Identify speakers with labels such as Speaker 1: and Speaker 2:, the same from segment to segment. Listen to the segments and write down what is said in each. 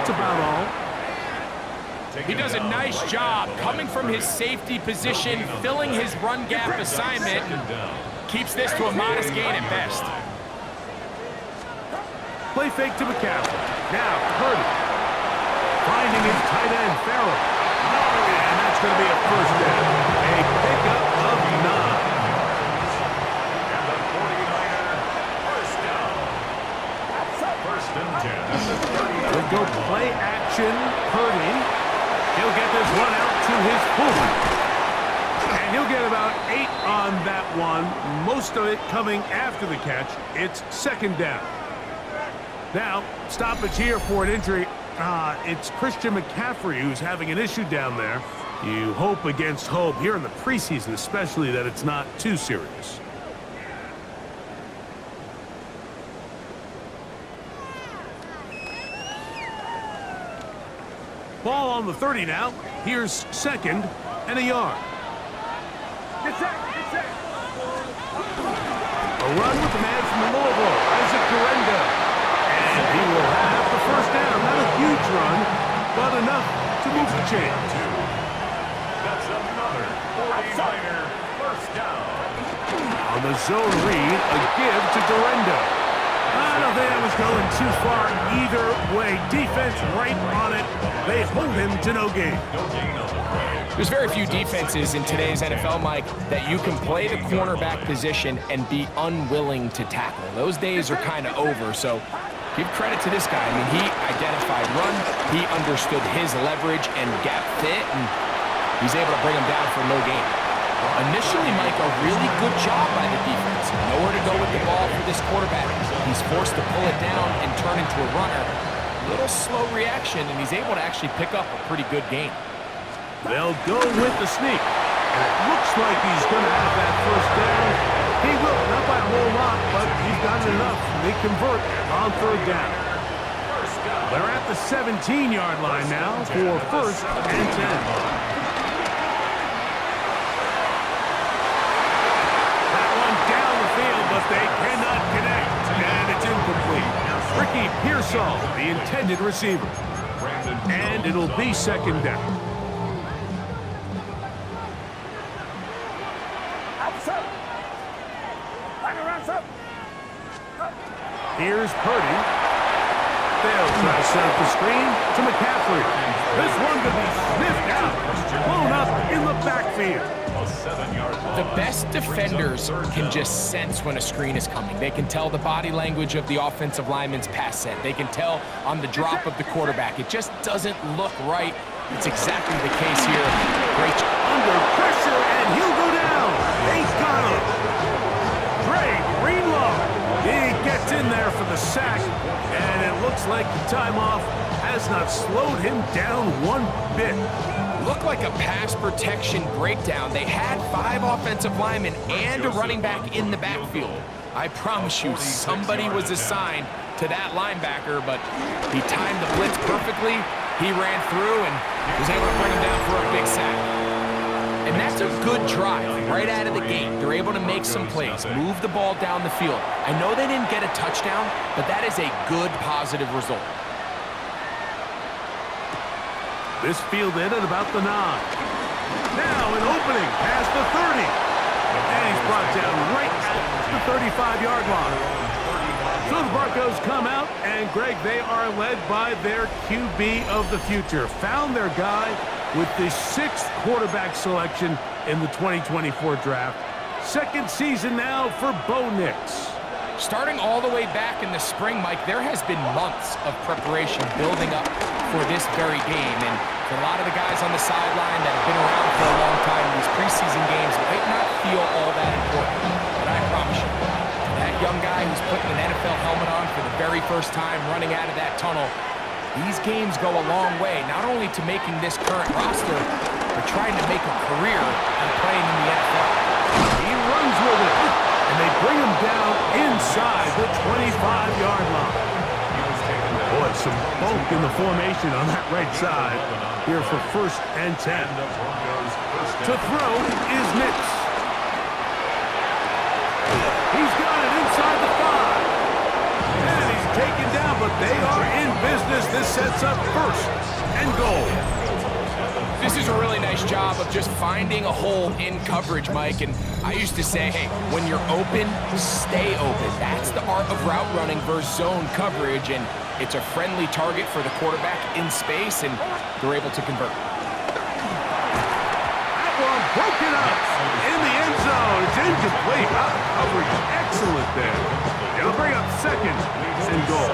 Speaker 1: that's about all.
Speaker 2: He does a nice job coming from his safety position, filling his run gap assignment, keeps this to a modest gain at best.
Speaker 1: Play fake to McCaffrey. Now, Purdy. Finding his tight end, Farrell. And that's going to be a first down. A pickup of 9.
Speaker 3: And the 49er, first down. First and 10.
Speaker 1: We'll go play action. Purdy. He'll get this one out to his fullback. And he'll get about 8 on that one. Most of it coming after the catch. It's second down. Now, stoppage here for an injury. It's Christian McCaffrey who's having an issue down there. You hope against hope here in the preseason, especially, that it's not too serious. Ball on the 30 now. Here's second and a yard. Get set, get set. A run with the man from Louisville, Isaac Durenda. And he will have the first down. Not a huge run, but enough to move the chains.
Speaker 3: That's another 49er first down.
Speaker 1: On the zone read, a give to Durenda. I don't think that was going too far either way. Defense right on it. They hold him to no gain.
Speaker 2: There's very few defenses in today's NFL, Mike, that you can play the cornerback position and be unwilling to tackle. Those days are kind of over, so give credit to this guy. I mean, he identified run, he understood his leverage and gap fit, and he's able to bring him down for no gain. Initially, Mike, a really good job by the defense. Nowhere to go with the ball for this quarterback. He's forced to pull it down and turn into a runner. A little slow reaction, and he's able to actually pick up a pretty good gain.
Speaker 1: They'll go with the sneak. And it looks like he's going to have that first down. He will, not by a whole lot, but he's got enough. They convert on third down. They're at the 17-yard line now for first and 10. But they cannot connect, and it's incomplete. Ricky Pearsall, the intended receiver. And it'll be second down. Here's Purdy. They'll try to set up the screen to McCaffrey. This one could be sniffed out, blown up in the backfield.
Speaker 2: The best defenders can just sense when a screen is coming. They can tell the body language of the offensive lineman's pass set. They can tell on the drop of the quarterback. It just doesn't look right. It's exactly the case here. Great
Speaker 1: under pressure, and he'll go down. They got him. Dre Greenlaw. He gets in there for the sack, and it looks like the time off has not slowed him down one bit.
Speaker 2: Looked like a pass protection breakdown. They had 5 offensive linemen and a running back in the backfield. I promise you, somebody was assigned to that linebacker, but he timed the blitz perfectly. He ran through and was able to bring him down for a big sack. And that's a good drive right out of the gate. They're able to make some plays, move the ball down the field. I know they didn't get a touchdown, but that is a good, positive result.
Speaker 1: This fielded at about the 9. Now an opening past the 30. And he's brought down right at the 35-yard line. So the Broncos come out, and Greg, they are led by their QB of the future. Found their guy with the 6th quarterback selection in the 2024 draft. Second season now for Bo Nix.
Speaker 2: Starting all the way back in the spring, Mike, there has been months of preparation building up for this very game. And for a lot of the guys on the sideline that have been around for a long time, these preseason games might not feel all that important. But I promise you, that young guy who's putting an NFL helmet on for the very first time, running out of that tunnel, these games go a long way, not only to making this current roster, but trying to make a career and playing in the NFL.
Speaker 1: He runs with it, and they bring him down inside the 25-yard line. Boy, some bulk in the formation on that right side here for first and 10. To throw is Nix. He's got it inside the 5. And he's taken down, but but they are in business. This sets up first and goal.
Speaker 2: This is a really nice job of just finding a hole in coverage, Mike. And I used to say, hey, when you're open, stay open. That's the art of route running versus zone coverage. And it's a friendly target for the quarterback in space, and they're able to convert.
Speaker 1: That one broken up in the end zone. It's incomplete. Out of coverage. Excellent there. It'll bring up second and goal.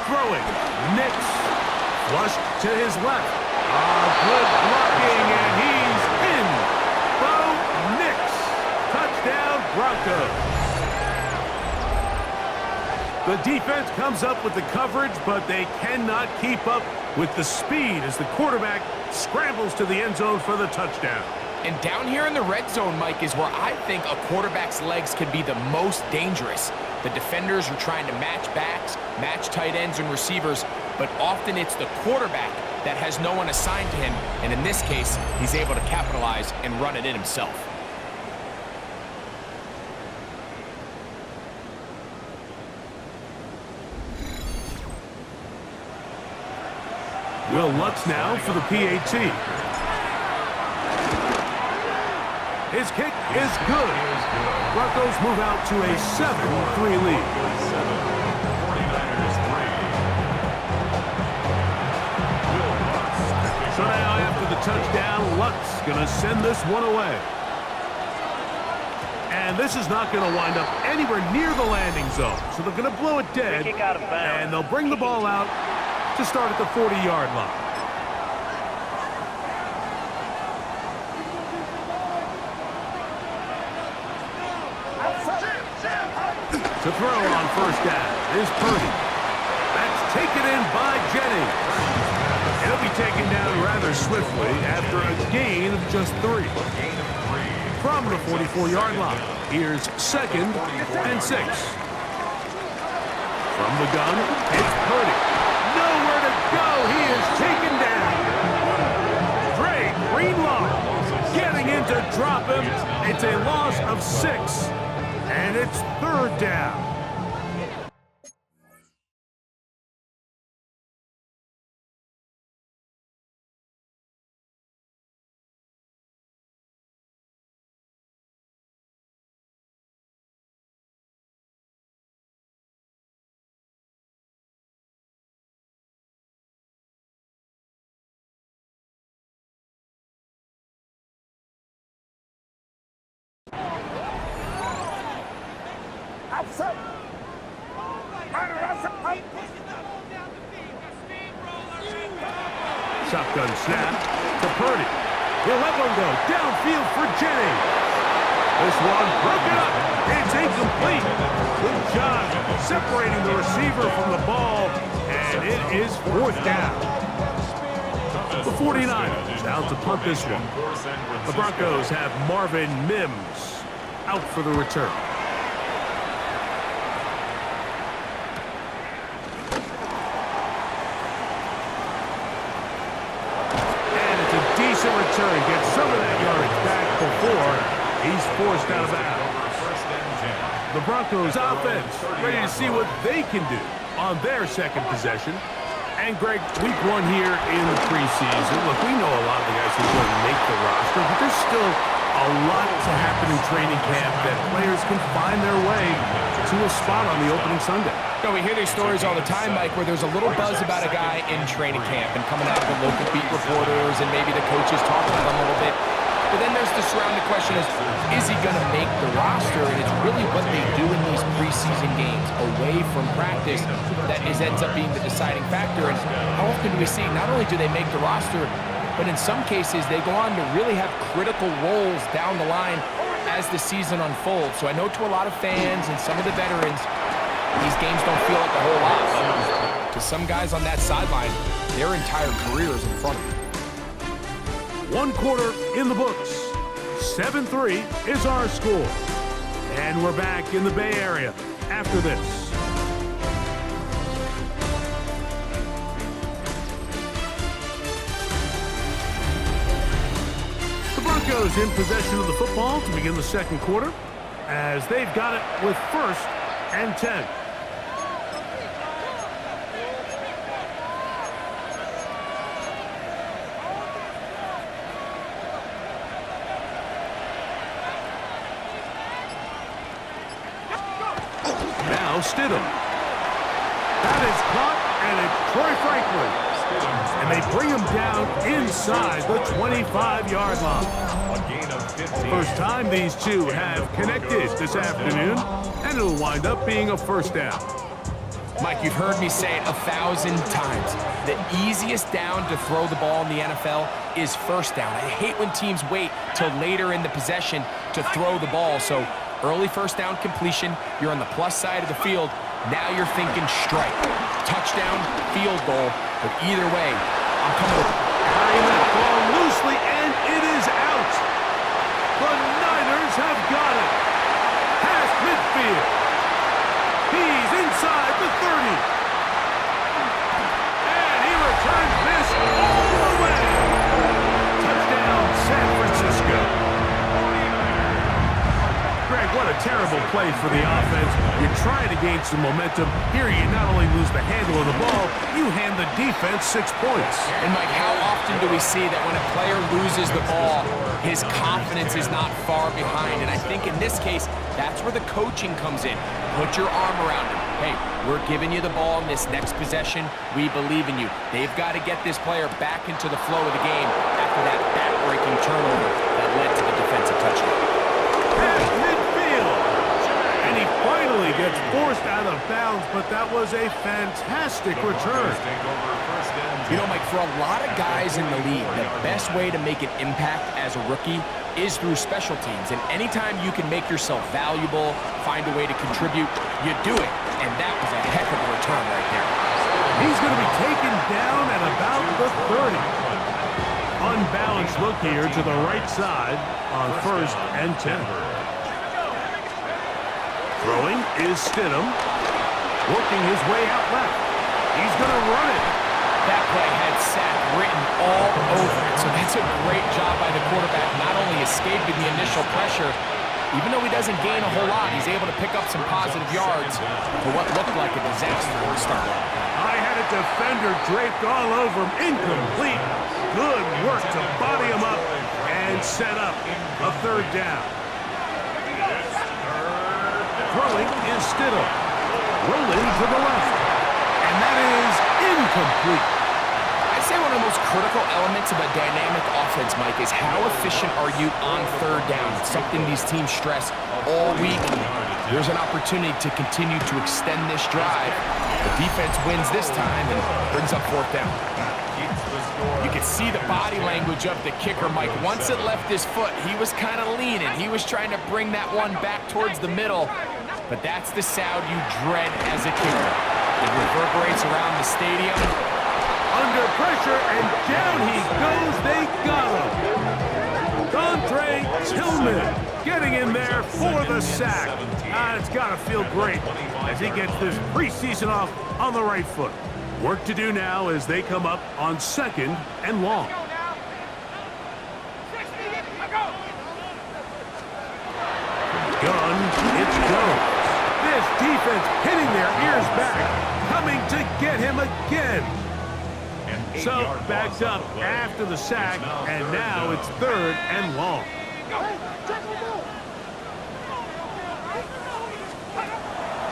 Speaker 1: Throwing. Nix. Flushed to his left. Good blocking, and he's in. Bo Nix. Touchdown, Broncos. The defense comes up with the coverage, but they cannot keep up with the speed as the quarterback scrambles to the end zone for the touchdown.
Speaker 2: And down here in the red zone, Mike, is where I think a quarterback's legs can be the most dangerous. The defenders are trying to match backs, match tight ends and receivers, but often it's the quarterback that has no one assigned to him, and in this case, he's able to capitalize and run it in himself.
Speaker 1: Will Lutz now for the PAT. His kick is good. Broncos move out to a 7-3 lead.
Speaker 3: 49ers 3.
Speaker 1: So now after the touchdown, Lutz going to send this one away. And this is not going to wind up anywhere near the landing zone. So they're going to blow it dead.
Speaker 4: Kick out of bounds.
Speaker 1: And they'll bring the ball out to start at the 40-yard line. To throw on first down is Purdy. That's taken in by Jennings. It'll be taken down rather swiftly after a gain of just 3. From the 44-yard line, here's 2nd and 6. From the gun, it's Purdy. Nowhere to go. He is taken down. Dre Greenlaw getting in to drop him. It's a loss of 6. And it's 3rd down. Shotgun snap to Purdy. He'll let one go downfield for Jennings. This one broken up. It's incomplete. Good job separating the receiver from the ball, and it is 4th down. The 49ers out to punt this one. The Broncos have Marvin Mims out for the return. Return, gets some of that yardage back before he's forced out of bounds. The Broncos offense ready to see what they can do on their second possession. And Greg, week 1 here in the preseason. Look, we know a lot of the guys who are going to make the roster, but there's still a lot to happen in training camp that players can find their way to a spot on the opening Sunday.
Speaker 2: No, we hear these stories all the time, Mike, where there's a little buzz about a guy in training camp and coming out of the local beat reporters and maybe the coaches talking to them a little bit. But then there's the surrounding question is he going to make the roster? And it's really what they do in these preseason games away from practice that ends up being the deciding factor. And how often do we see not only do they make the roster, but in some cases they go on to really have critical roles down the line as the season unfolds. So I know to a lot of fans and some of the veterans, these games don't feel like a whole lot. To some guys on that sideline, their entire career is in front of them.
Speaker 1: 1 quarter in the books. 7-3 is our score. And we're back in the Bay Area after this. The Broncos Broncos in possession of the football to begin the second quarter as they've got it with 1st and 10. Now Stidham. That is caught, and it's Troy Franklin. And they bring him down inside the 25-yard line.
Speaker 3: A gain of 15.
Speaker 1: First time these two have connected this afternoon, and it'll wind up being a first down.
Speaker 2: Mike, you've heard me say it 1,000 times. The easiest down to throw the ball in the NFL is first down. I hate when teams wait till later in the possession to throw the ball. So early first down completion, you're on the plus side of the field. Now you're thinking strike, touchdown, field goal. But either way, I'm coming with
Speaker 1: Carrying that ball loosely, and it is out. The Niners have got it. Past midfield. He's inside the 30. And he returns this all the way. Touchdown, San Francisco. Greg, what a terrible play for the offense. You're trying to gain some momentum. Here you not only lose the handle of the ball, you hand the defense 6 points.
Speaker 2: And Mike, how often do we see that when a player loses the ball, his confidence is not far behind? And I think in this case, that's where the coaching comes in. Put your arm around him. Hey, we're giving you the ball in this next possession. We believe in you. They've got to get this player back into the flow of the game after that back-breaking turnover that led to the defensive touchdown.
Speaker 1: Past midfield. And he finally gets forced out of bounds, but that was a fantastic return.
Speaker 2: You know, Mike, for a lot of guys in the league, the best way to make an impact as a rookie is through special teams. And anytime you can make yourself valuable, find a way to contribute, you do it. And that was a heck of a return right there.
Speaker 1: He's going to be taken down at about the 30. Unbalanced look here to the right side on 1st and 10. Throwing is Stidham. Working his way out left. He's going to run it.
Speaker 2: That play had sack written all over it. So that's a great job by the quarterback, not only escaping the initial pressure, even though he doesn't gain a whole lot, he's able to pick up some positive yards for what looked like a disaster to start.
Speaker 1: I had a defender draped all over him. Incomplete. Good work to body him up and set up a 3rd down. Throwing is Stidham. Rolling to the left. And that is incomplete.
Speaker 2: I'd say one of the most critical elements of a dynamic offense, Mike, is how efficient are you on 3rd down? It's something these teams stress all week. There's an opportunity to continue to extend this drive. The defense wins this time and brings up 4th down. You could see the body language of the kicker, Mike. Once it left his foot, he was kind of leaning. He was trying to bring that one back towards the middle. But that's the sound you dread as a kicker. It reverberates around the stadium.
Speaker 1: Under pressure, and down he goes. They got him. Dontre Tillman getting in there for the sack. It's got to feel great as he gets this preseason off on the right foot. Work to do now as they come up on 2nd and long. Gun, it's go. This defense hitting their ears back, coming to get him again. So backed up after the sack, and now it's 3rd and long.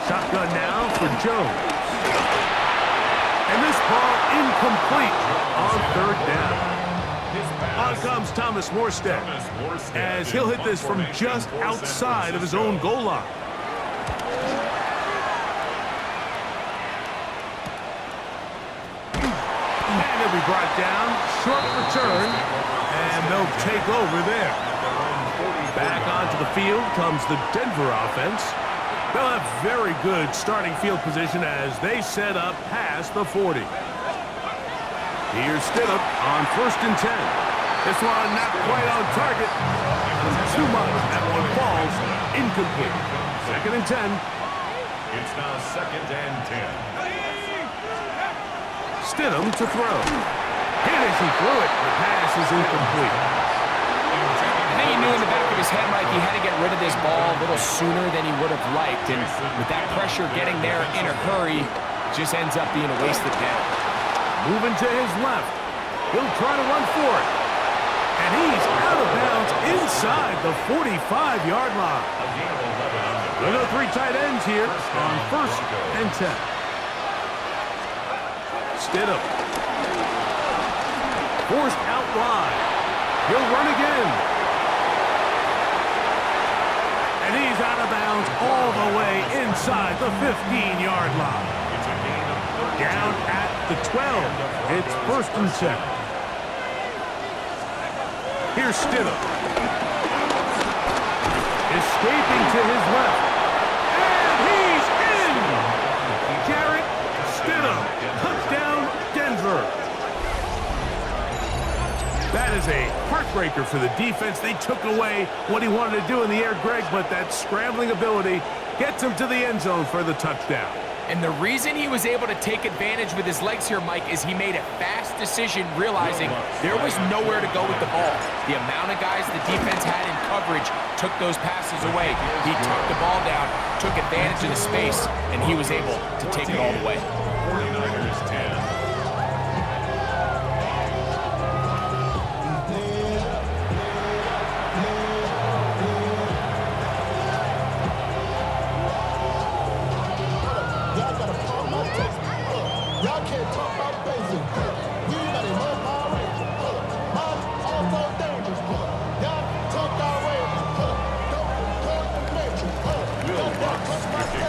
Speaker 1: Shotgun now for Jones. And this ball incomplete on 3rd down. On comes Thomas Morstead as he'll hit this from just outside of his own goal line. And he'll be brought down. Short return. And they'll take over there. Back onto the field comes the Denver offense. They'll have very good starting field position as they set up past the 40. Here's Stidham on 1st and 10. This one not quite on target. Too much. That one falls incomplete. 2nd and 10.
Speaker 3: It's now 2nd and 10.
Speaker 1: Stidham to throw. Hit as he threw it. The pass is incomplete.
Speaker 2: And think he knew in the back of his head, Mike, he had to get rid of this ball a little sooner than he would have liked. And with that pressure getting there in a hurry, just ends up being a wasted down.
Speaker 1: Moving to his left. He'll try to run for it. And he's out of bounds inside the 45-yard line. There are 3 tight ends here on 1st and 10. Stidham. Forced out wide. He'll run again. And he's out of bounds all the way inside the 15-yard line. Down at the 12. It's 1st and 10. Here's Stidham. Escaping to his left. And he's in! Jarrett Stidham. Touchdown, Denver. That is a heartbreaker for the defense. They took away what he wanted to do in the air, Greg, but that scrambling ability gets him to the end zone for the touchdown.
Speaker 2: And the reason he was able to take advantage with his legs here, Mike, is he made a fast decision realizing there was nowhere to go with the ball. The amount of guys the defense had in coverage took those passes away. He tucked the ball down, took advantage of the space, and he was able to take it all the way.
Speaker 3: 49ers 10.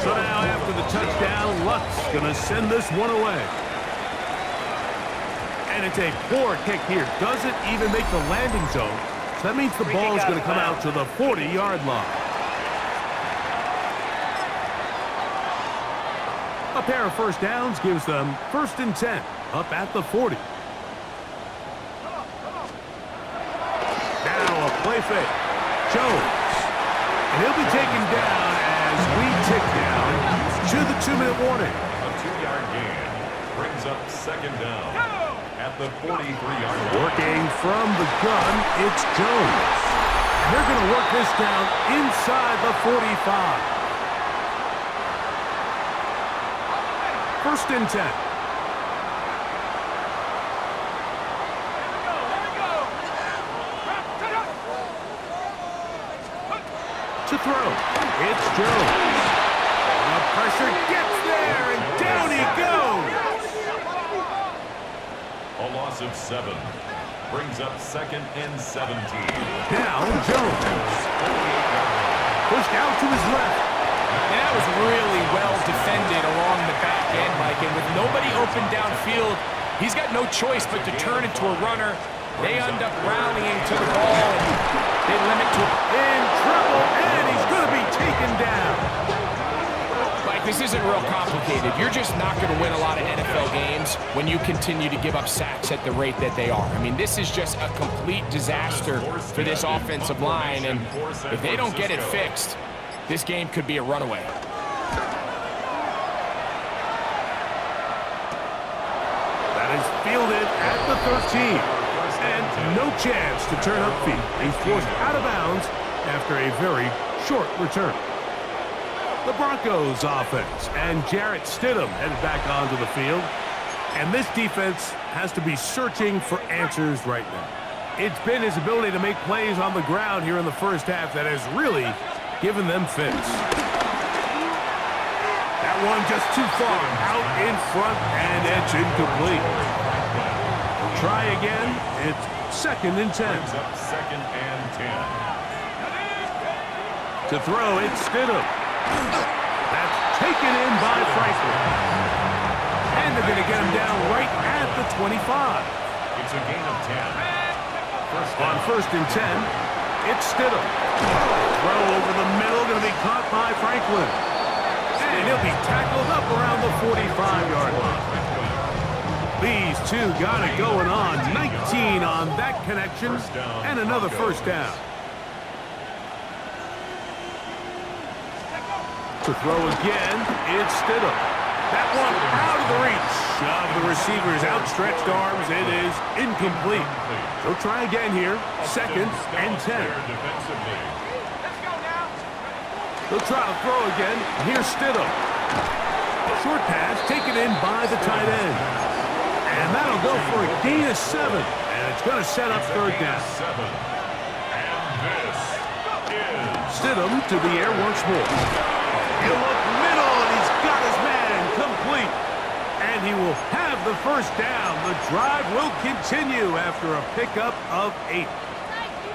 Speaker 1: So now after the touchdown, Luck's going to send this one away. And it's a poor kick here. Doesn't even make the landing zone. So that means the ball is going to come out to the 40-yard line. A pair of first downs gives them 1st and 10 up at the 40. Now a play fake. Jones. And he'll be taken down as we tick down to the 2-minute warning.
Speaker 3: A 2-yard gain brings up 2nd down at the 43-yard line.
Speaker 1: Working from the gun, it's Jones. And they're going to work this down inside the 45. 1st and 10. To throw, it's Jones. The pressure gets there, and down he goes.
Speaker 3: A loss of 7 brings up 2nd and 17.
Speaker 1: Now Jones. Pushed out to his left.
Speaker 2: And that was really well defended along the back end, Mike. And with nobody open downfield, he's got no choice but to turn into a runner. They end up rallying to the ball, and they limit to
Speaker 1: In trouble, and he's going to be taken down.
Speaker 2: Mike, this isn't real complicated. You're just not going to win a lot of NFL games when you continue to give up sacks at the rate that they are. I mean, this is just a complete disaster for this offensive line, and if they don't get it fixed, this game could be a runaway.
Speaker 1: That is fielded at the 13. And no chance to turn upfield. He's forced out of bounds after a very short return. The Broncos offense and Jarrett Stidham headed back onto the field. And this defense has to be searching for answers right now. It's been his ability to make plays on the ground here in the first half that has really given them fits. That one just too far out in front, and it's incomplete. Try again. It's 2nd and 10.
Speaker 3: Brings up 2nd and 10.
Speaker 1: To throw, it's Stidham. That's taken in by Franklin. And they're going to get him down right at the 25.
Speaker 3: It's a gain of 10.
Speaker 1: On 1st and 10, it's Stidham. Throw over the middle, going to be caught by Franklin. And he'll be tackled up around the 45-yard line. These two got it going on. 19 on that connection, and another first down. To throw again, it's Stidham. That one out of the reach of the receiver's outstretched arms. It is incomplete. They'll try again here. 2nd and 10. They'll try to throw again. Here's Stidham. Short pass taken in by the tight end. And that'll go for a gain of 7. And it's going to set up 3rd down. Stidham to the air once more. He'll look middle, and he's got his man complete. And he will have the 1st down. The drive will continue after a pickup of 8.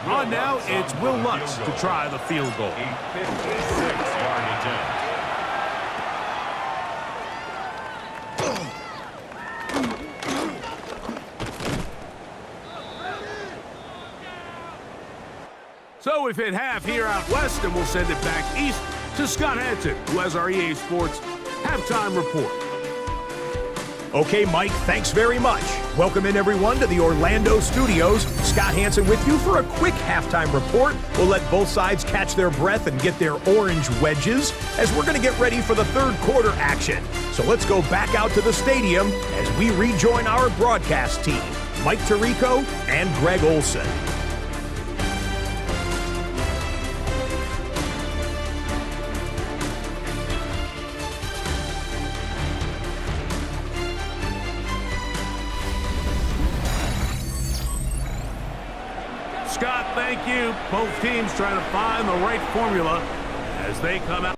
Speaker 1: On now, it's Will Lutz to try the field goal.
Speaker 3: A 56-yard attempt.
Speaker 1: So we've hit half here out west, and we'll send it back east to Scott Hanson, who has our EA Sports halftime report.
Speaker 4: Okay, Mike, thanks very much. Welcome in, everyone, to the Orlando studios. Scott Hanson with you for a quick halftime report. We'll let both sides catch their breath and get their orange wedges as we're going to get ready for the 3rd quarter action. So let's go back out to the stadium as we rejoin our broadcast team, Mike Tirico and Greg Olson.
Speaker 1: Scott, thank you. Both teams trying to find the right formula as they come out.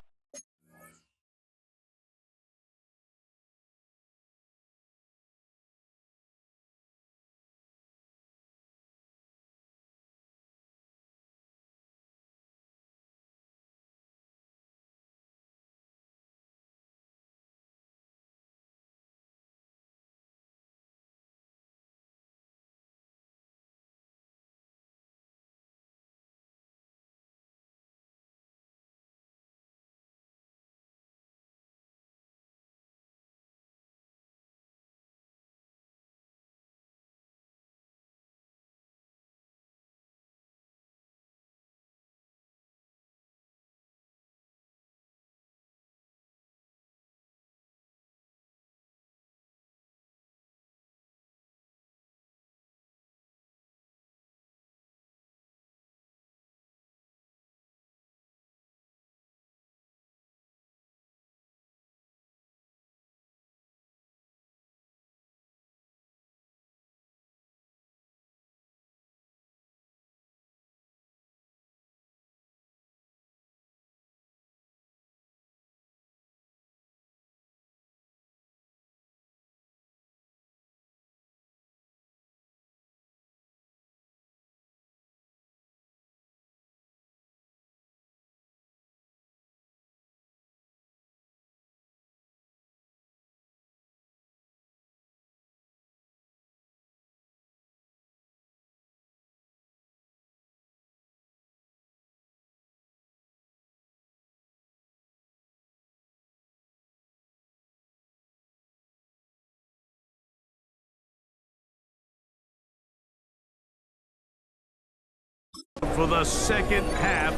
Speaker 1: For the 2nd half,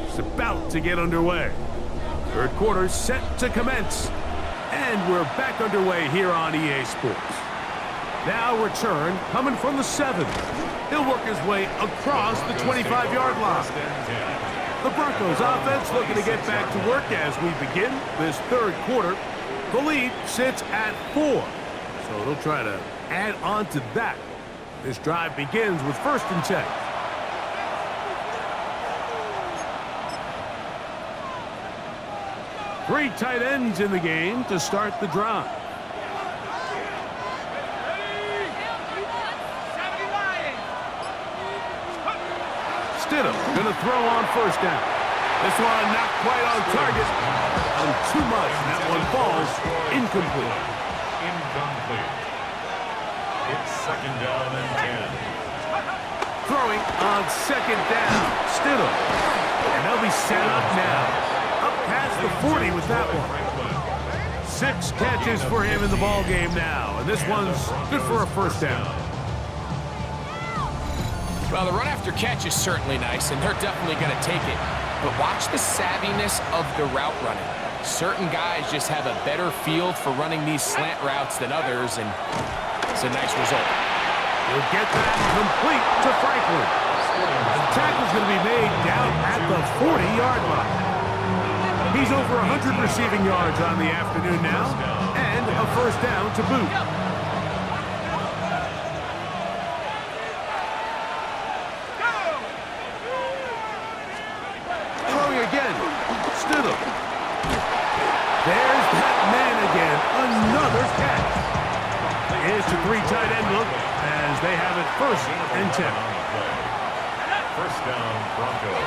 Speaker 1: it's about to get underway. 3rd quarter set to commence. And we're back underway here on EA Sports. Now return coming from the 7. He'll work his way across the 25-yard line. The Broncos offense looking to get back to work as we begin this 3rd quarter. The lead sits at 4. So they'll try to add on to that. This drive begins with 1st and 10. Three tight ends in the game to start the drive. Stidham going to throw on 1st down. This one not quite on target. And too much. That one falls incomplete.
Speaker 3: It's 2nd down and 10.
Speaker 1: Throwing on 2nd down. Stidham. And they'll be set up now. Up past the 40 with that one. 6 catches for him in the ball game now. And this one's good for a 1st down.
Speaker 2: Well, the run after catch is certainly nice, and they're definitely going to take it. but watch the savviness of the route running. Certain guys just have a better feel for running these slant routes than others, and it's a nice result.
Speaker 1: He'll get that complete to Franklin. The tackle's going to be made down at the 40-yard line. He's over 100 receiving yards on the afternoon now, and a first down to boot. Throwing again. Stidham. There's that man again. Another catch. Here's the three tight end look as they have it first and 10.
Speaker 3: First down, Broncos.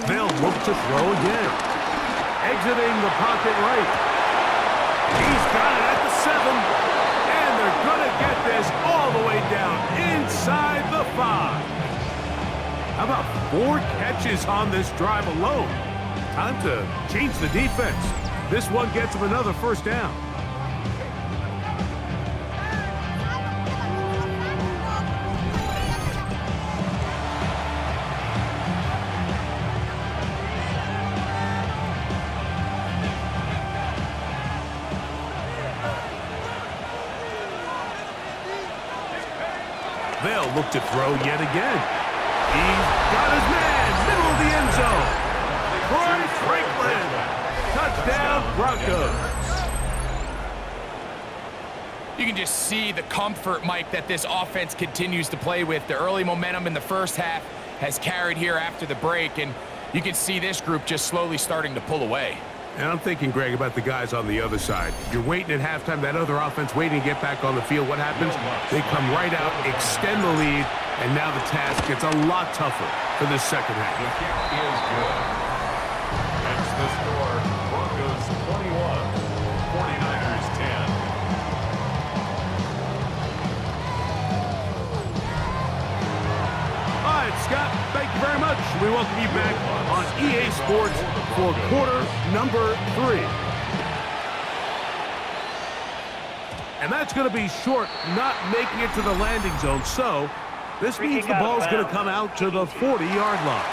Speaker 1: They'll look to throw again. Exiting the pocket right. He's got it at the 7. And they're going to get this all the way down inside the 5. How about 4 catches on this drive alone? Time to change the defense. This one gets them another first down. They'll look to throw yet again. He's got his man, middle of the end zone. Troy Franklin, touchdown Broncos.
Speaker 2: You can just see the comfort, Mike, that this offense continues to play with. The early momentum in the first half has carried here after the break, and you can see this group just slowly starting to pull away.
Speaker 1: And I'm thinking, Greg, about the guys on the other side. You're waiting at halftime, that other offense waiting to get back on the field. What happens? They come right out, extend the lead, and now the task gets a lot tougher for this second half.
Speaker 3: The kick is good. That's the score. Broncos 21, 49ers 10.
Speaker 1: All right, Scott, thank you very much. We welcome you back on EA Sports for quarter number 3. And that's going to be short, not making it to the landing zone. So this means the ball's going to come out to the 40-yard line.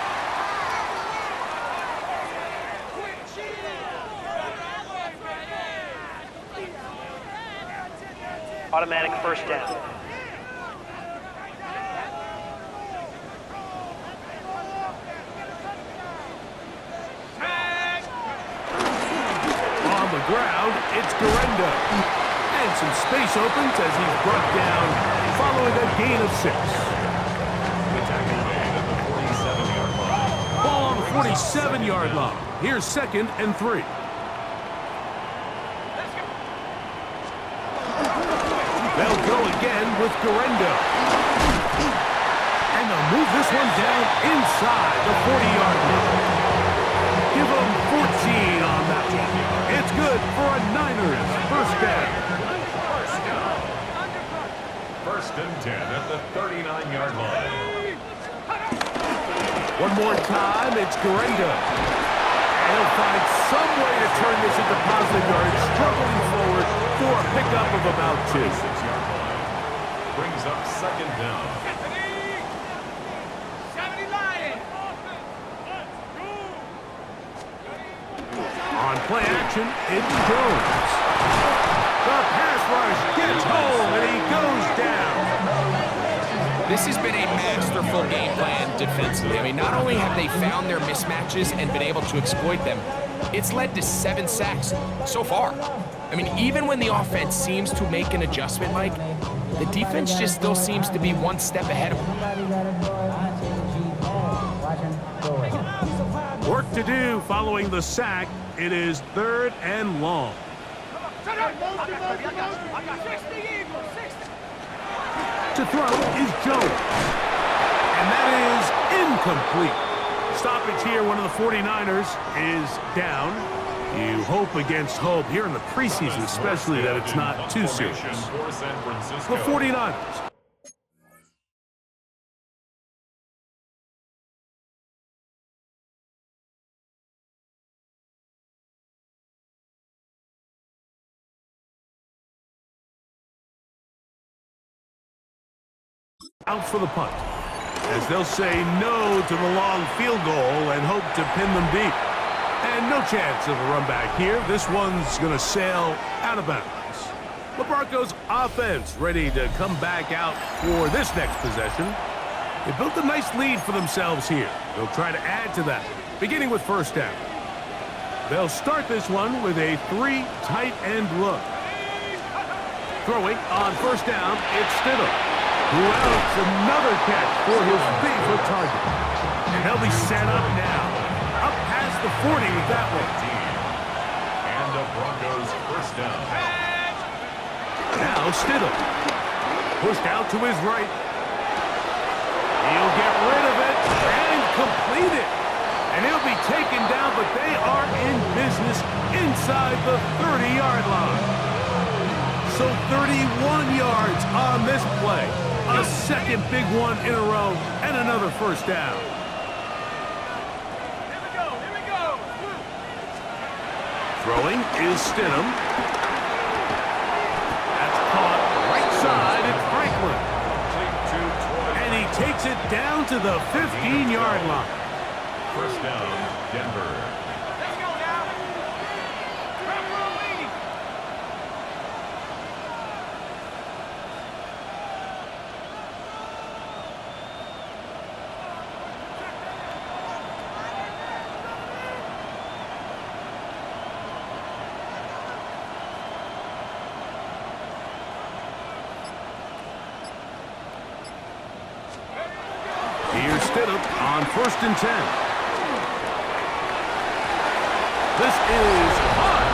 Speaker 5: Automatic first down.
Speaker 1: On the ground, it's Garendo. And some space opens as he's brought down following a gain of 6.
Speaker 3: The tackle made at the 47-yard line.
Speaker 1: Ball on the 47-yard line. Here's second and 3. They'll go again with Garendo. And they'll move this one down inside the 40-yard line. Give them 14 on that one. It's good for a Niners first down.
Speaker 3: First and 10 at the 39-yard line.
Speaker 1: One more time, it's Garendo. And he'll find some way to turn this into positive yards, struggling forward for a pickup of about 2.
Speaker 3: 6-yard line. Brings up second down.
Speaker 1: On play action, it's Jones. The pass rush gets home, and he goes down.
Speaker 2: This has been a masterful game plan defensively. I mean, not only have they found their mismatches and been able to exploit them, it's led to 7 sacks so far. I mean, even when the offense seems to make an adjustment, Mike, the defense just still seems to be one step ahead of them.
Speaker 1: Work to do following the sack. It is 3rd and long. To throw is Jones. And that is incomplete. Stoppage here, one of the 49ers is down. You hope against hope here in the preseason, especially that it's not too serious. The 49ers out for the punt, as they'll say no to the long field goal and hope to pin them deep. And no chance of a run back here. This one's going to sail out of bounds. The Broncos offense ready to come back out for this next possession. They built a nice lead for themselves here. They'll try to add to that, beginning with first down. They'll start this one with a 3 tight end look. Throwing on first down, it's Stidham, who outs another catch for his favorite target. And they'll be set up now. Up past the 40 with that one.
Speaker 3: And the Broncos first down.
Speaker 1: Now Stidham. Pushed out to his right. He'll get rid of it and complete it. And he'll be taken down, but they are in business inside the 30-yard line. So 31 yards on this play. A second big one in a row and another first down.
Speaker 5: Here we go.
Speaker 1: Throwing is Stidham. That's caught right side at Franklin. And he takes it down to the 15-yard line.
Speaker 3: First down, Denver.
Speaker 5: Let's go now. Run for a lead.
Speaker 1: Here's Stidham on 1st and 10. This is hot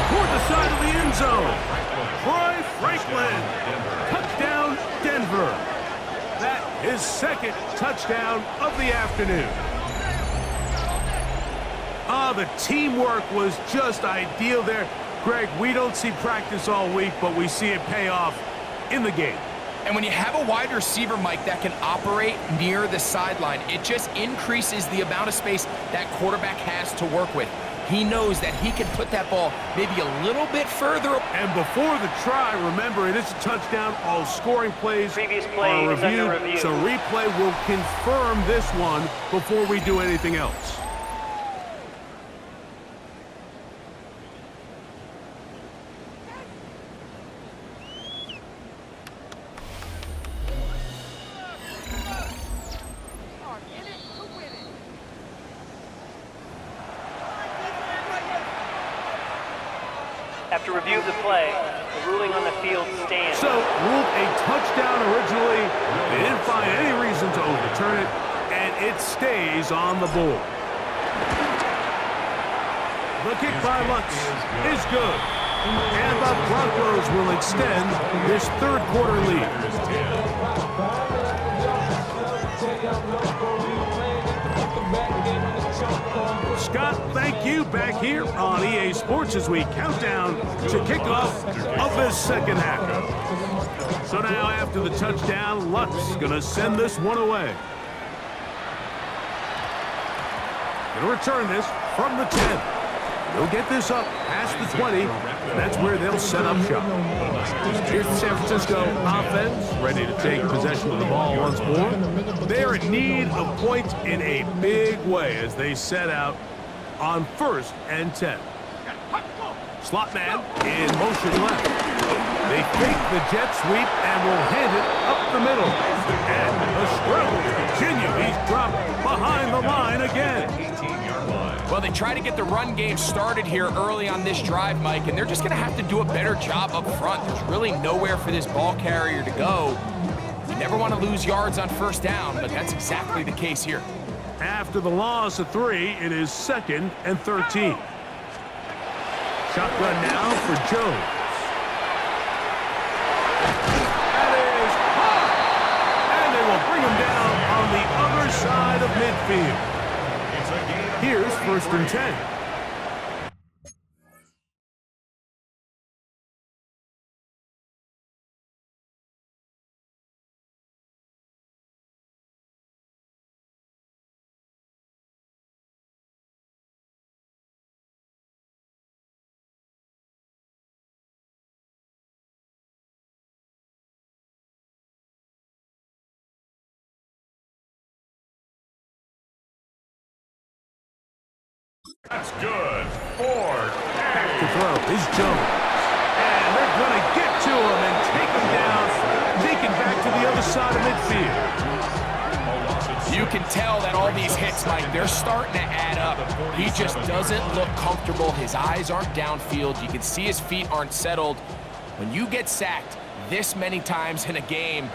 Speaker 1: toward the side of the end zone. Troy Franklin. Touchdown, Denver. That is second touchdown of the afternoon. The teamwork was just ideal there. Greg, we don't see practice all week, but we see it pay off in the game.
Speaker 2: And when you have a wide receiver, Mike, that can operate near the sideline, it just increases the amount of space that quarterback has to work with. He knows that he can put that ball maybe a little bit further.
Speaker 1: And before the try, remember, it is a touchdown. All scoring plays
Speaker 5: Previous play
Speaker 1: are
Speaker 5: is under review.
Speaker 1: so replay will confirm this one before we do anything else.
Speaker 5: After review of the play, the ruling on the field stands.
Speaker 1: So, ruled a touchdown originally. They didn't find any reason to overturn it, and it stays on the board. The kick by Lutz is good. And the Broncos will extend this third quarter lead. Scott, thank you back here on EA Sports as we count down to kickoff of this second half. So now after the touchdown, Lutz going to send this one away. Going to return this from the 10. They'll get this up past the 20, and that's where they'll set up shop. Here's the San Francisco offense, ready to take possession of the ball once more. They're in need of points in a big way as they set out on 1st and 10. Slot man in motion left. They fake the jet sweep and will hand it up the middle. And the struggles continue. He's dropped behind the line again.
Speaker 3: 18-yard line.
Speaker 2: Well, they try to get the run game started here early on this drive, Mike, and they're just going to have to do a better job up front. There's really nowhere for this ball carrier to go. You never want to lose yards on first down, but that's exactly the case here.
Speaker 1: After the loss of 3, it is 2nd and 13. Shotgun now for Jones. That is hot! And they will bring him down on the other side of midfield. Here's 1st and 10.
Speaker 3: That's good. 4.
Speaker 1: Back to throw is Jones. And they're going to get to him and take him down, taken back to the other side of midfield.
Speaker 2: You can tell that all these hits, Mike, they're starting to add up. He just doesn't look comfortable. His eyes aren't downfield. You can see his feet aren't settled. When you get sacked this many times in a game,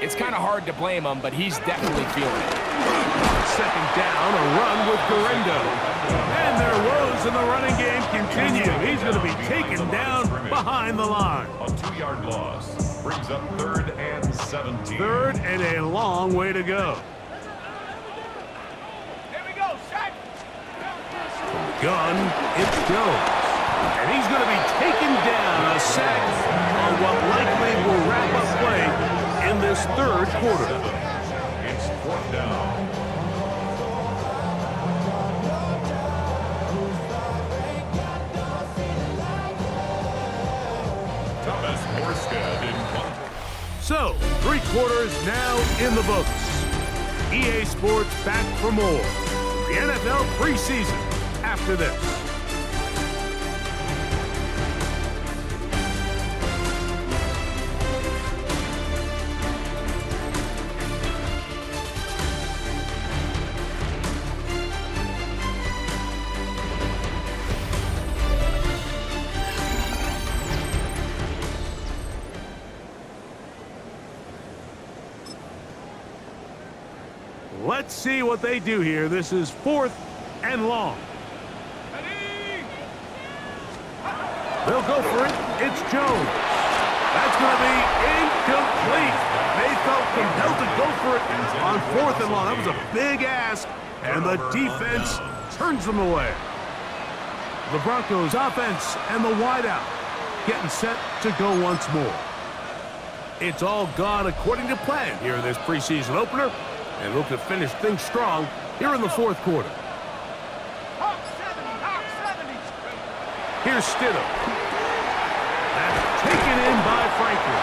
Speaker 2: it's kind of hard to blame him, but he's definitely feeling it.
Speaker 1: Second down, a run with Garendo. And their woes in the running game continue. He's going to be taken down behind the line.
Speaker 3: A 2-yard loss brings up 3rd and 17.
Speaker 1: Third and a long way to go. Gun, it's Jones. And he's going to be taken down, a sack on what likely will wrap up play in this third quarter.
Speaker 3: It's 4th down. Thomas Morstead in punt.
Speaker 1: So, 3 quarters now in the books. EA Sports back for more. The NFL preseason after this. Let's see what they do here. This is 4th and long. They'll go for it. It's Jones. That's going to be incomplete. They felt compelled to go for it on 4th and long. That was a big ask, and the defense turns them away. The Broncos offense and the wideout getting set to go once more. It's all gone according to plan here in this preseason opener, and look to finish things strong here in the 4th quarter. Here's Stidham. That's taken in by Franklin.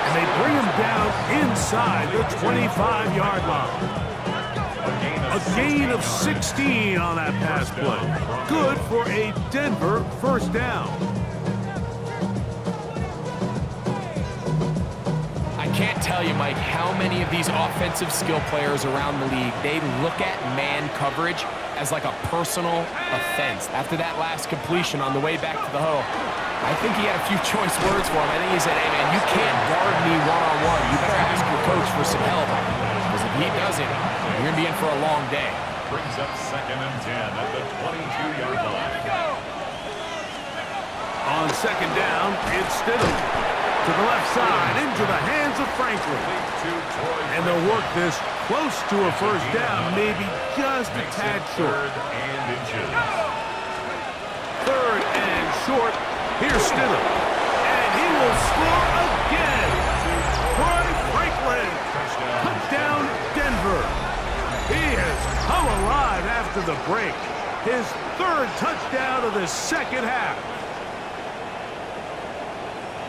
Speaker 1: And they bring him down inside the 25-yard line. A gain of 16 on that pass play. Good for a Denver first down.
Speaker 2: I can't tell you, Mike, how many of these offensive skill players around the league, they look at man coverage as like a personal offense. After that last completion on the way back to the huddle, I think he had a few choice words for him. I think he said, hey, man, you can't guard me one-on-one. You better ask your coach for some help. Because if he doesn't, you're going to be in for a long day.
Speaker 3: Brings up 2nd and 10 at the 22-yard line.
Speaker 1: On 2nd down, it's Stidham. To the left side, into the hands of Franklin. And they'll work this close to a first down, maybe just a tad short.
Speaker 3: 3rd and inches.
Speaker 1: 3rd and short. Here's Stidham. And he will score again. Troy Franklin. Touchdown, Denver. He has come alive after the break. His 3rd touchdown of the second half.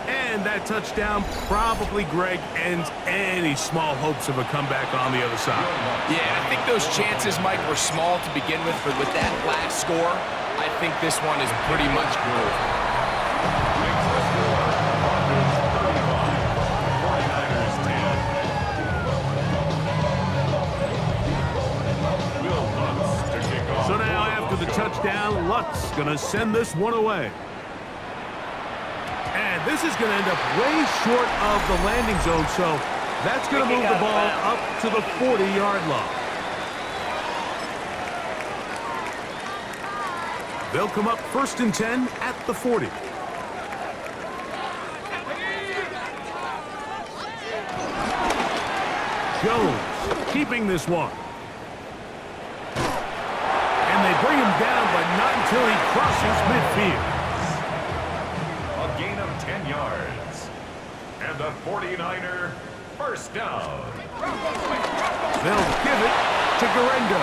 Speaker 1: And that touchdown probably, Greg, ends any small hopes of a comeback on the other side.
Speaker 2: Yeah, I think those chances, Mike, were small to begin with, but with that last score, I think this one is pretty much over.
Speaker 1: So now after the touchdown, Lutz going to send this one away. And this is going to end up way short of the landing zone, so that's going to move the ball up to the 40-yard line. They'll come up 1st and 10 at the 40. Jones keeping this one. And they bring him down, but not until he crosses midfield.
Speaker 3: A gain of 10 yards. And the 49er first down.
Speaker 1: They'll give it to Garendo.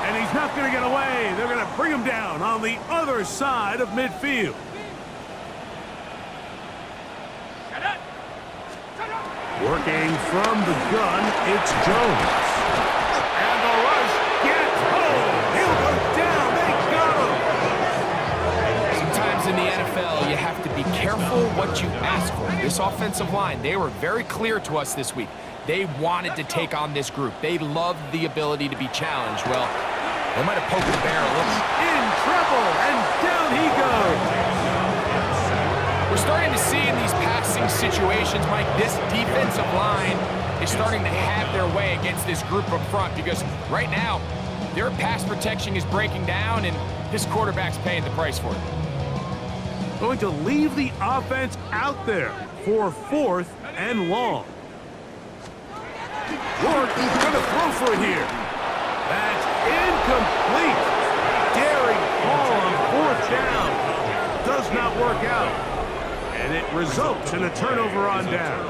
Speaker 1: And he's not going to get away. They're going to bring him down on the other side of midfield. Working from the gun, it's Jones. And the rush gets home. He'll go down. They
Speaker 2: this offensive line, they were very clear to us this week. They wanted to take on this group. They loved the ability to be challenged. Well, they might have poked the bear a little.
Speaker 1: In trouble, and down he goes.
Speaker 2: We're starting to see in these passing situations, Mike, this defensive line is starting to have their way against this group up front because right now, their pass protection is breaking down, and this quarterback's paying the price for it.
Speaker 1: Going to leave the offense out there for 4th and long. Ward going to throw for it here. That's incomplete. Daring call on 4th down. Does not work out. And it results in a turnover on down.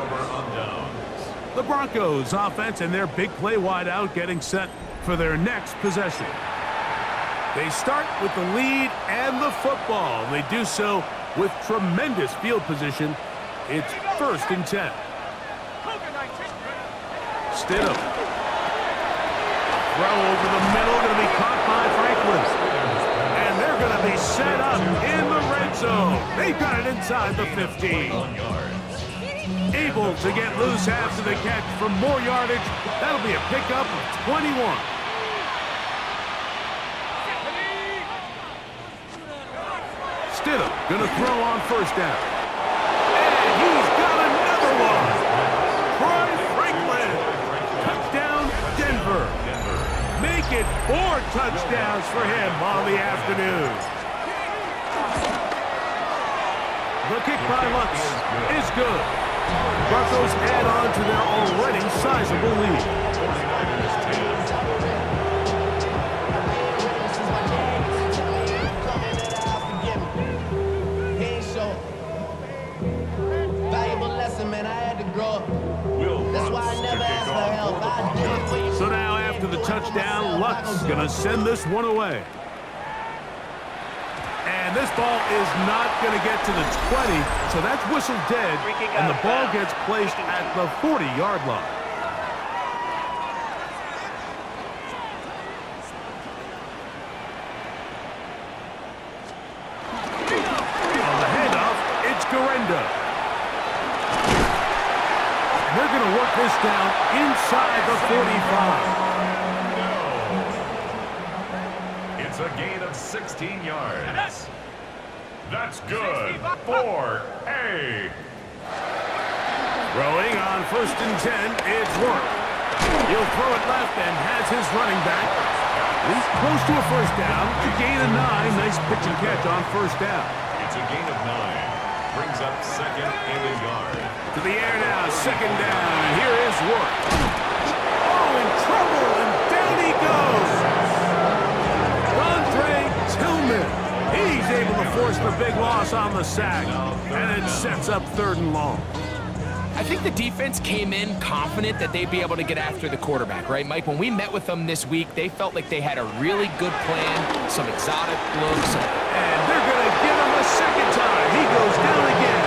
Speaker 1: The Broncos offense and their big play wideout getting set for their next possession. They start with the lead and the football. They do so with tremendous field position. It's 1st and 10. Stidham. Throw over the middle, going to be caught by Franklin. And they're going to be set up in the red zone. They've got it inside the 15. Able to get loose after the catch for more yardage. That'll be a pickup of 21. Stidham going to throw on 1st down. And he's got another one. Troy Franklin. Touchdown, Denver. Make it 4 touchdowns for him on the afternoon. The kick by Lutz is good. Broncos add on to their already sizable lead. So now after the touchdown, Lutz going to send this one away. And this ball is not going to get to the 20, so that's whistled dead, and the ball gets placed at the 40-yard line. On the handoff, it's Garenda. And they're going to work this down inside the 45.
Speaker 3: It's a gain of 16 yards. That's good for A.
Speaker 1: Throwing on 1st and 10, it's Work. He'll throw it left and has his running back. He's close to a 1st down to gain a 9. Nice pitch and catch on 1st down.
Speaker 3: It's a gain of 9. Brings up 2nd and a yard.
Speaker 1: To the air now, 2nd down, and here is Work. Oh, in trouble, and down he goes. Tillman. He's able to force the big loss on the sack, and it sets up 3rd and long.
Speaker 2: I think the defense came in confident that they'd be able to get after the quarterback, right, Mike? When we met with them this week, they felt like they had a really good plan, some exotic looks.
Speaker 1: And they're going to get him a 2nd time. He goes down again.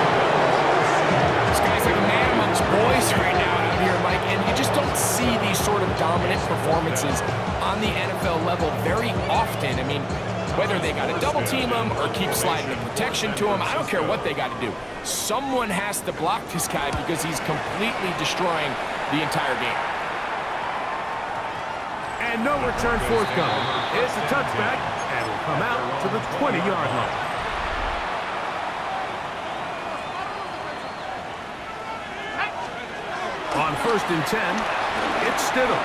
Speaker 2: This guy's like a man amongst boys right now out here, Mike, and you just don't see these sort of dominant performances on the NFL level very often. I mean, whether they got to double team him or keep sliding the protection to him, I don't care what they got to do. Someone has to block this guy because he's completely destroying the entire game.
Speaker 1: And no return forthcoming. It's a touchback, and will come out to the 20-yard line. On 1st and 10, it's Stidham.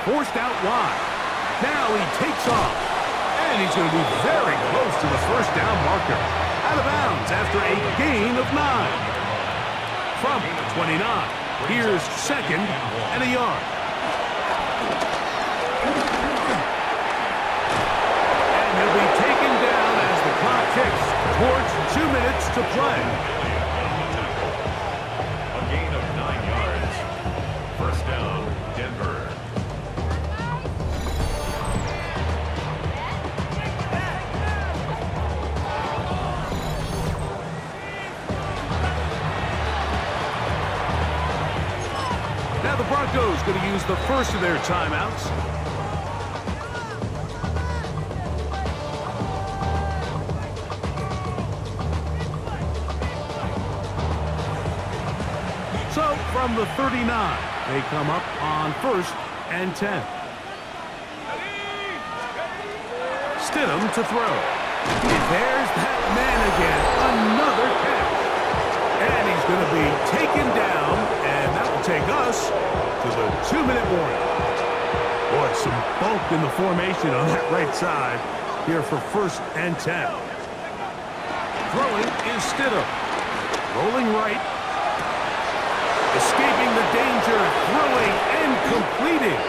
Speaker 1: Forced out wide. Now he takes off. And he's going to be very close to the 1st down marker. Out of bounds after a gain of 9. From the 29, here's 2nd and a yard. And he'll be taken down as the clock ticks towards 2 minutes to play.
Speaker 3: A gain of 9 yards. 1st down, Denver.
Speaker 1: Now the Broncos going to use the first of their timeouts. from the 39. They come up on 1st and 10. Stidham to throw. There's that man again. Another catch. And he's going to be taken down, and that will take us to the 2-minute warning. Boy, some bulk in the formation on that right side here for 1st and 10. Throwing is Stidham. Rolling right. Escaping the danger. Throwing and completing.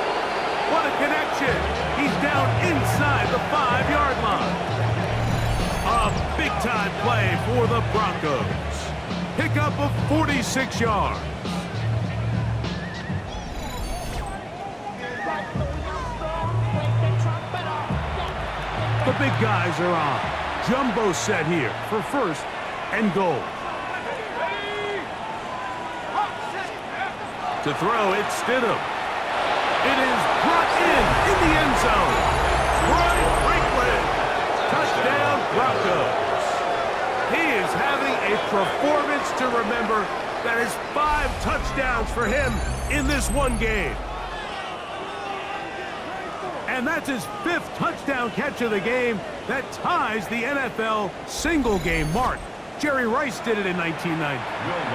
Speaker 1: What a connection. He's down inside the 5-yard line. A big-time play for the Broncos. Pickup of 46 yards. The big guys are on. Jumbo set here for 1st and goal. To throw, it's Stidham. It is brought in the end zone. Brian Franklin. Touchdown, Broncos. He is having a performance to remember. That is 5 touchdowns for him in this one game. And that's his 5th touchdown catch of the game. That ties the NFL single-game mark. Jerry Rice did it in 1990.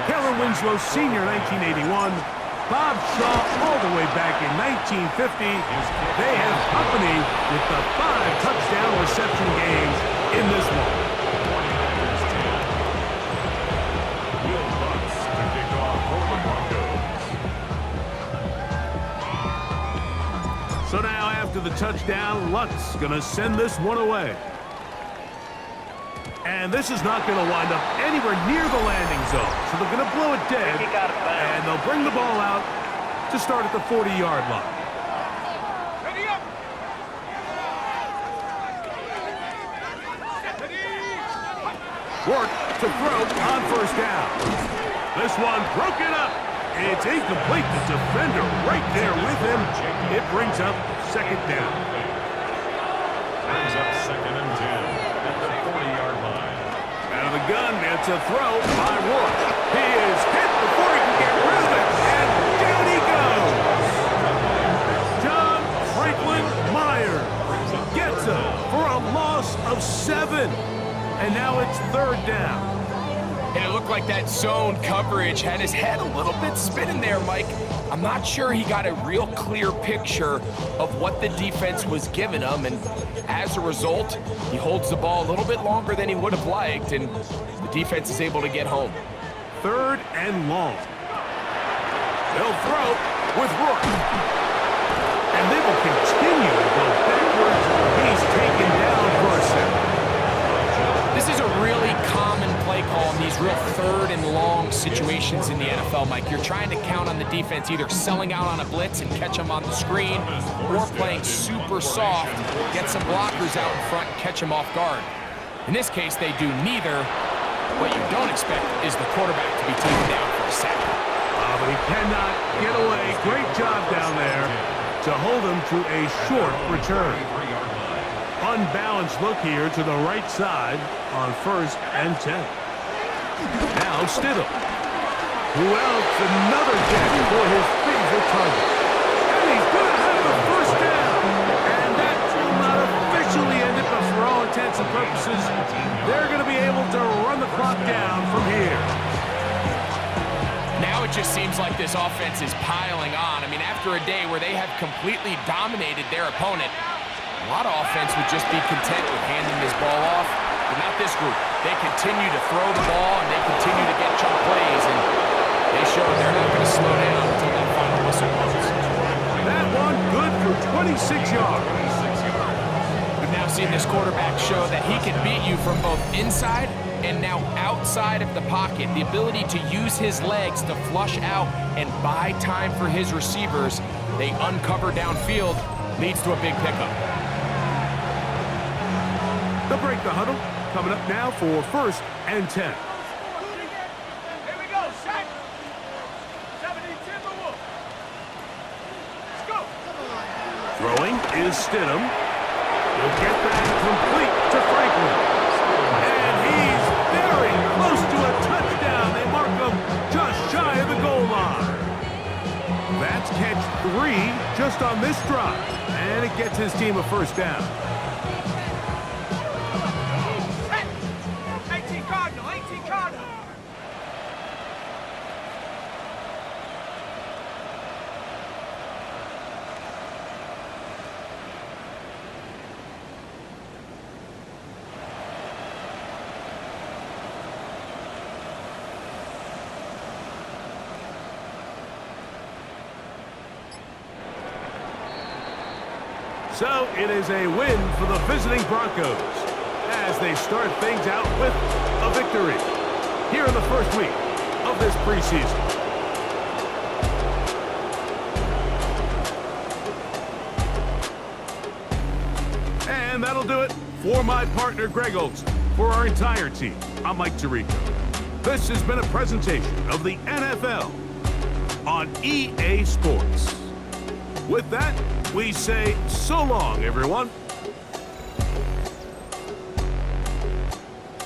Speaker 1: Kellen Winslow Sr. 1981. Bob Shaw all the way back in 1950. They have company with the 5 touchdown reception games in this one. So now after the touchdown, Lutz going to send this one away. And this is not going to wind up anywhere near the landing zone. So they're going to blow it dead. And they'll bring the ball out to start at the 40-yard line. Work to throw on 1st down. This one broken up. It's incomplete. The defender right there with him. It brings up 2nd down.
Speaker 3: Brings up 2nd and 10 at the 40-yard line.
Speaker 1: Out of the gun, it's a throw by Rourke. He is hit before he can get rid of it, and down he goes. John Franklin Myers gets him for a loss of 7. And now it's 3rd down.
Speaker 2: And it looked like that zone coverage had his head a little bit spinning there, Mike. I'm not sure he got a real clear picture of what the defense was giving him, and as a result, he holds the ball a little bit longer than he would have liked, and the defense is able to get home.
Speaker 1: 3rd and long. They'll throw with Rourke. And they will continue to go backwards. He's taken down for a second.
Speaker 2: This is a really common play call in these real 3rd and long situations in the NFL, Mike. You're trying to count on the defense either selling out on a blitz and catch them on the screen, or playing super soft, get some blockers out in front and catch them off guard. In this case, they do neither. What you don't expect is the quarterback to be taken down for a sack.
Speaker 1: But he cannot get away. Great job down there to hold him to a short return. Unbalanced look here to the right side on 1st and 10. Now Stidham. Who else? Another catch for his favorite target. And he's going to have the 1st down. And that will not officially end it, but for all intents and purposes, they're going to be able to run the clock down from here.
Speaker 2: Now it just seems like this offense is piling on. I mean, after a day where they have completely dominated their opponent, a lot of offense would just be content with handing this ball off, but not this group. They continue to throw the ball, and they continue to get chunk plays, and they show they're not going to slow down until that final whistle blows.
Speaker 1: That one good for 26 yards.
Speaker 2: We've now seen this quarterback show that he can beat you from both inside and now outside of the pocket. The ability to use his legs to flush out and buy time for his receivers. They uncover downfield, leads to a big pickup.
Speaker 1: They'll break the huddle. Coming up now for 1st and 10.
Speaker 6: Here we go, set. 70 Timberwolves. Let's go.
Speaker 1: Throwing is Stidham. He'll get that complete to Franklin. And he's very close to a touchdown. They mark him just shy of the goal line. catch 3 just on this drive, and it gets his team a first down.
Speaker 6: 18 Cardinal, 18 Cardinal.
Speaker 1: So it is a win for the visiting Broncos as they start things out with a victory here in the first week of this preseason. And that'll do it for my partner Greg Olson. For our entire team, I'm Mike Tirico. This has been a presentation of the NFL on EA Sports. With that, we say so long, everyone.